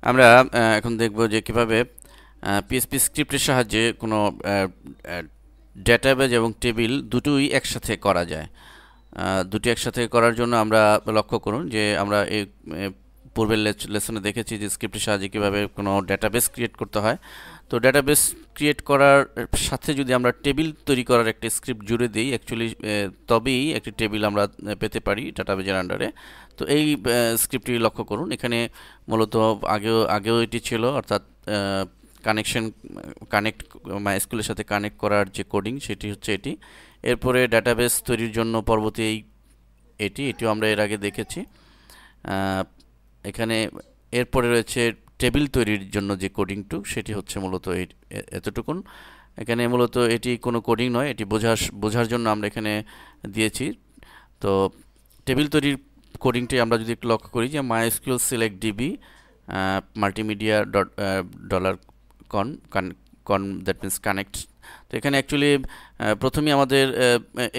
আমরা এখন দেখব যে কিভাবে পিএসপি স্ক্রিপ্টের সাহায্যে কোনো ডেটাবেজ এবং টেবিল দুটোই একসাথে করা যায়। দুটি একসাথে করার জন্য আমরা লক্ষ্য করুন যে আমরা এই পূর্বের লেসনে দেখেছি যে স্ক্রিপ্টের সাহায্যে কীভাবে কোনো ডেটাবেস ক্রিয়েট করতে হয়। তো ডেটাবেস ক্রিয়েট করার সাথে যদি আমরা টেবিল তৈরি করার একটা স্ক্রিপ্ট জুড়ে দিই অ্যাকচুয়ালি তবেই একটি টেবিল আমরা পেতে পারি ডাটাবেজের আন্ডারে। তো এই স্ক্রিপ্টটি লক্ষ্য করুন, এখানে মূলত আগেও এটি ছিল, অর্থাৎ কানেক্ট মাইস্কুলের সাথে কানেক্ট করার যে কোডিং সেটি হচ্ছে এটি। এরপরে ডাটাবেস তৈরির জন্য পরবর্তী এটিও আমরা এর আগে দেখেছি। এখানে এরপরে রয়েছে টেবিল তৈরির জন্য যে কোডিংটু, সেটি হচ্ছে মূলত এতটুকুন। এখানে মূলত এটি কোনো কোডিং নয়, এটি বোঝার জন্য আমরা এখানে দিয়েছি। তো টেবিল তৈরির কোডিংটি আমরা যদি একটু লক্ষ্য করি যে MySQL select db multimedia dollar কন দ্যাট মিনস কানেক্ট। তো এখানে অ্যাকচুয়ালি প্রথমেই আমাদের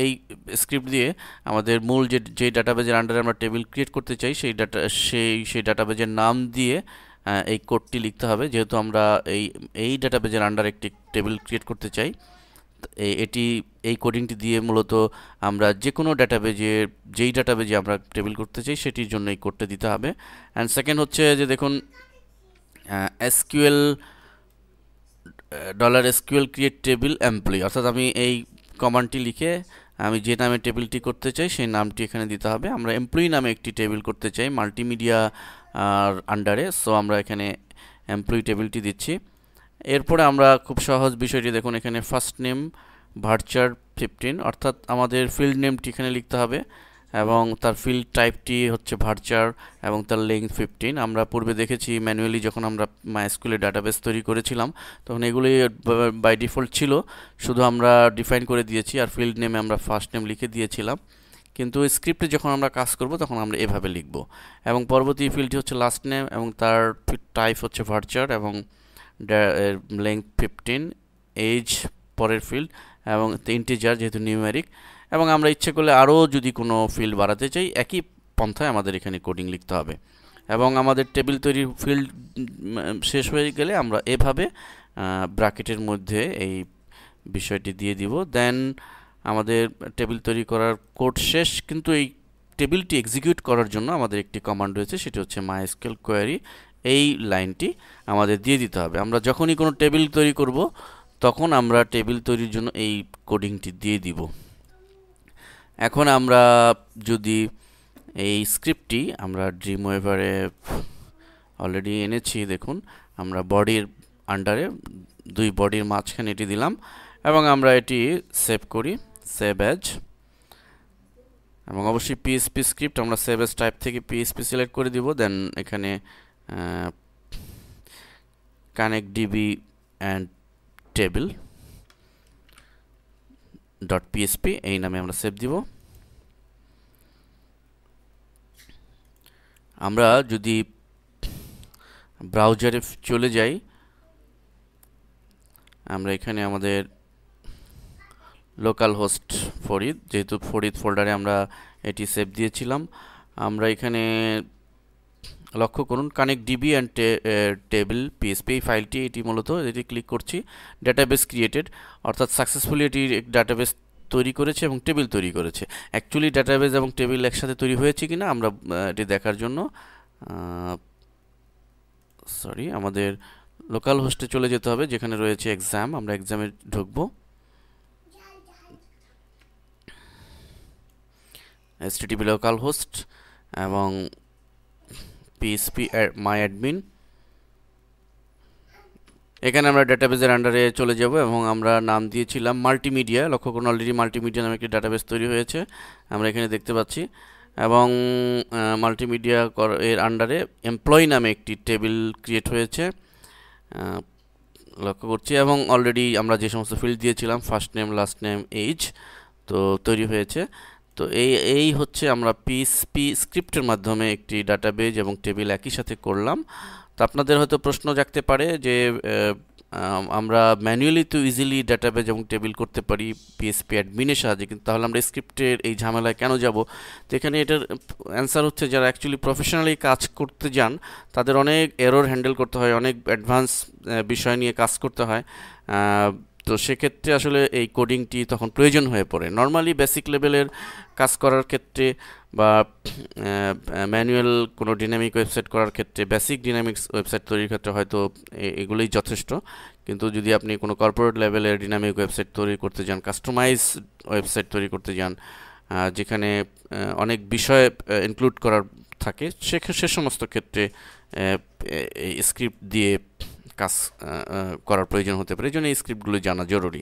এই স্ক্রিপ্ট দিয়ে আমাদের মূল যে ডাটাবেজের আন্ডারে আমরা টেবিল ক্রিয়েট করতে চাই সেই ডাটাবেজের নাম দিয়ে এই কোডটি লিখতে হবে, যেহেতু আমরা এই ডাটাবেজের আন্ডারে একটি টেবিল ক্রিয়েট করতে চাই। এই কোডিংটি দিয়ে মূলত আমরা যে কোনো যেই ডাটাবেজে আমরা টেবিল করতে চাই সেটির জন্য এই কোডটা দিতে হবে। অ্যান্ড সেকেন্ড হচ্ছে যে দেখুন SQL $SQL create table employee, অর্থাৎ আমি এই কমান্ডটি লিখে আমি যে নামে টেবিলটি করতে চাই সেই নামটি এখানে দিতে হবে। আমরা এমপ্লয়ি নামে একটি টেবিল করতে চাই মাল্টিমিডিয়া আন্ডারে, সো আমরা এখানে এমপ্লয়ি টেবিলটি দিচ্ছি। এরপরে আমরা খুব সহজ বিষয়টি দেখুন, এখানে ফার্স্ট নেম ভার্চার 15, অর্থাৎ আমাদের ফিল্ড নেমটি এখানে লিখতে হবে এবং তার ফিল্ড টাইপটি হচ্ছে ভার্চার এবং তার লেংথ 15। আমরা পূর্বে দেখেছি ম্যানুয়ালি যখন আমরা MySQL ডাটাবেস তৈরি করেছিলাম তখন এগুলি বাই ডিফল্ট ছিল, শুধু আমরা ডিফাইন করে দিয়েছি আর ফিল্ড নেমে আমরা ফার্স্ট নেম লিখে দিয়েছিলাম। কিন্তু স্ক্রিপ্টে যখন আমরা কাজ করব তখন আমরা এভাবে লিখব। এবং পরবর্তী ফিল্ডটি হচ্ছে লাস্ট নেম এবং তার টাইপ হচ্ছে ভার্চার এবং লেংথ 15, এজ পরের ফিল্ড এবং ইন্টিজার যেহেতু নিউমেরিক। এবং আমরা ইচ্ছে করলে আরও যদি কোনো ফিল্ড বাড়াতে চাই একই পন্থায় আমাদের এখানে কোডিং লিখতে হবে। এবং আমাদের টেবিল তৈরির ফিল্ড শেষ হয়ে গেলে আমরা এভাবে ব্র্যাকেটের মধ্যে এই বিষয়টি দিয়ে দিব, দেন আমাদের টেবিল তৈরি করার কোড শেষ। কিন্তু এই টেবিলটি এক্সিকিউট করার জন্য আমাদের একটি কমান্ড রয়েছে, সেটি হচ্ছে MySQL কোয়েরি। এই লাইনটি আমাদের দিয়ে দিতে হবে। আমরা যখনই কোনো টেবিল তৈরি করব তখন আমরা টেবিল তৈরির জন্য এই কোডিংটি দিয়ে দিব। এখন আমরা যদি এই স্ক্রিপ্টটি আমরা ড্রিমওয়েভারে অলরেডি এনেছি, দেখুন আমরা বডির আন্ডারে দুই বডির মাঝখানে এটি দিলাম এবং আমরা এটি সেভ করি, সেভ অ্যাজ। এবং অবশ্যই পিএসপি স্ক্রিপ্ট, আমরা সেভ অ্যাজ টাইপ থেকে পিএসপি সিলেক্ট করে দিব, দেন এখানে connect DB and table .php এই নামে আমরা সেভ দিব। আমরা যদি ব্রাউজারে চলে যাই, আমরা এখানে আমাদের লোকাল হোস্ট ফরিদ, যেহেতু ফরিদ ফোল্ডারে আমরা এটি সেভ দিয়েছিলাম, আমরা এখানে লক্ষ্য করুন connect DB and table PSP এই ফাইলটি, এটি মূলত এটি ক্লিক করছি ডাটাবেস ক্রিয়েটেড, অর্থাৎ সাকসেসফুলি এটি ডাটাবেস তৈরি করেছে এবং টেবিল তৈরি করেছে। অ্যাকচুয়ালি ডাটাবেস এবং টেবিল একসাথে তৈরি হয়েছে কিনা আমরা এটি দেখার জন্য আমাদের লোকাল হোস্টে চলে যেতে হবে, যেখানে রয়েছে এক্সাম। আমরা এক্সামে ঢুকব, http লোকাল হোস্ট এবং PHP মাই অ্যাডমিন। এখানে আমরা ডাটাবেসের আন্ডারে চলে যাব এবং আমরা নাম দিয়েছিলাম মাল্টিমিডিয়া। লক্ষ্য করুন অলরেডি মাল্টিমিডিয়া নামে একটি ডাটাবেস তৈরি হয়েছে, আমরা এখানে দেখতে পাচ্ছি। এবং মাল্টিমিডিয়া এর আন্ডারে এমপ্লয়ি নামে একটি টেবিল ক্রিয়েট হয়েছে লক্ষ্য করছি, এবং অলরেডি আমরা যে সমস্ত ফিল্ড দিয়েছিলাম first name, last name, age, তো তৈরি হয়েছে। তো এই হচ্ছে আমরা পিএসপি স্ক্রিপ্টের মাধ্যমে একটি ডাটাবেজ এবং টেবিল একই সাথে করলাম। তো আপনাদের হয়তো প্রশ্ন জাগতে পারে যে আমরা ম্যানুয়ালি তো ইজিলি ডাটাবেজ এবং টেবিল করতে পারি পিএসপি অ্যাডমিনের সাহায্যে, কিন্তু তাহলে আমরা স্ক্রিপ্টের এই ঝামেলায় কেন যাব? তো এখানে এটার অ্যান্সার হচ্ছে যারা অ্যাকচুয়ালি প্রফেশনালি কাজ করতে যান তাদের অনেক এরর হ্যান্ডেল করতে হয়, অনেক অ্যাডভান্স বিষয় নিয়ে কাজ করতে হয়। তো সেক্ষেত্রে আসলে এই কোডিংটি তখন প্রয়োজন হয়ে পড়ে। নর্মালি বেসিক লেভেলের কাজ করার ক্ষেত্রে বা ম্যানুয়াল কোনো ডিনামিক ওয়েবসাইট করার ক্ষেত্রে, বেসিক ডিনামিক্স ওয়েবসাইট তৈরির ক্ষেত্রে হয়তো এগুলোই যথেষ্ট। কিন্তু যদি আপনি কোনো কর্পোরেট লেভেলের ডিনামিক ওয়েবসাইট তৈরি করতে যান, কাস্টমাইজ ওয়েবসাইট তৈরি করতে যান, যেখানে অনেক বিষয় ইনক্লুড করার থাকে, সে সমস্ত ক্ষেত্রে এই স্ক্রিপ্ট দিয়ে কাজ করার প্রয়োজন হতে পারে। এই জন্য এই স্ক্রিপ্টগুলো জানা জরুরি।